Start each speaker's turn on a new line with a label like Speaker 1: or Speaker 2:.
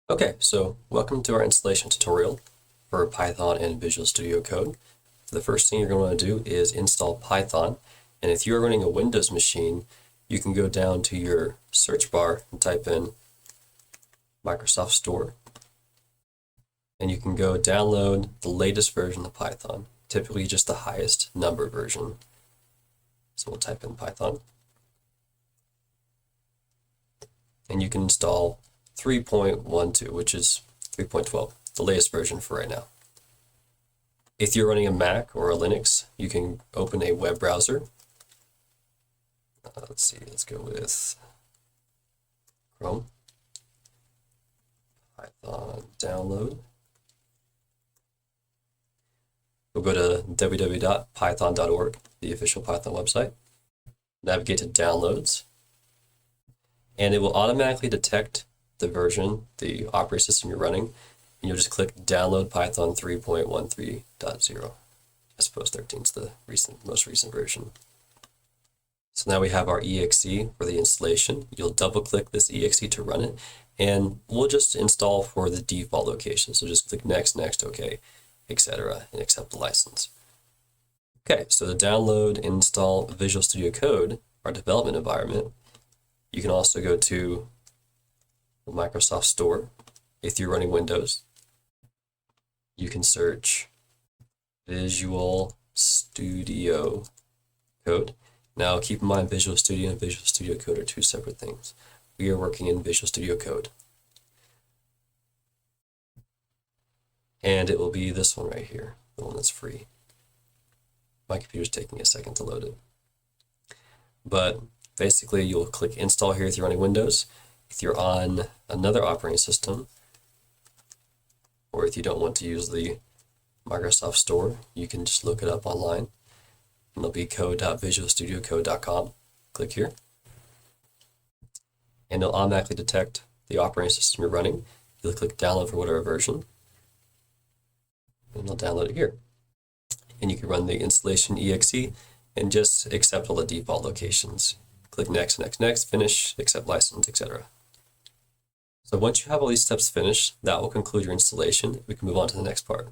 Speaker 1: Okay, so welcome to our installation tutorial for Python and Visual Studio Code. The first thing you're going to want to do is install Python. And if you're running a Windows machine, you can go down to your search bar and type in Microsoft Store. And you can go download the latest version of Python, typically just the highest number version. So we'll type in Python. And you can install 3.12, which is 3.12, the latest version for right now. If you're running a Mac or a Linux, you can open a web browser. Let's go with Chrome. Python download. We'll go to www.python.org, the official Python website. Navigate to Downloads. And it will automatically detect the version, the operating system you're running, and you'll just click Download Python 3.13.0. I suppose 13 is the most recent version. So now we have our exe for the installation. You'll double click this exe to run it, and we'll just install for the default location. So just click Next, Next, OK, etc., and accept the license. Okay, so to download and install Visual Studio Code, our development environment, you can also go to the Microsoft Store. If you're running Windows, you can search Visual Studio Code. Now keep in mind Visual Studio and Visual Studio Code are two separate things. We are working in Visual Studio Code. And it will be this one right here, the one that's free. My computer's taking a second to load it. But basically, you'll click Install here if you're running Windows. If you're on another operating system, or if you don't want to use the Microsoft Store, you can just look it up online. And it'll be code.visualstudiocode.com. Click here. And it'll automatically detect the operating system you're running. You'll click Download for whatever version. And it'll download it here. And you can run the installation exe and just accept all the default locations. Click Next, Next, Next, Finish, Accept License, etc. So once you have all these steps finished, that will conclude your installation. We can move on to the next part.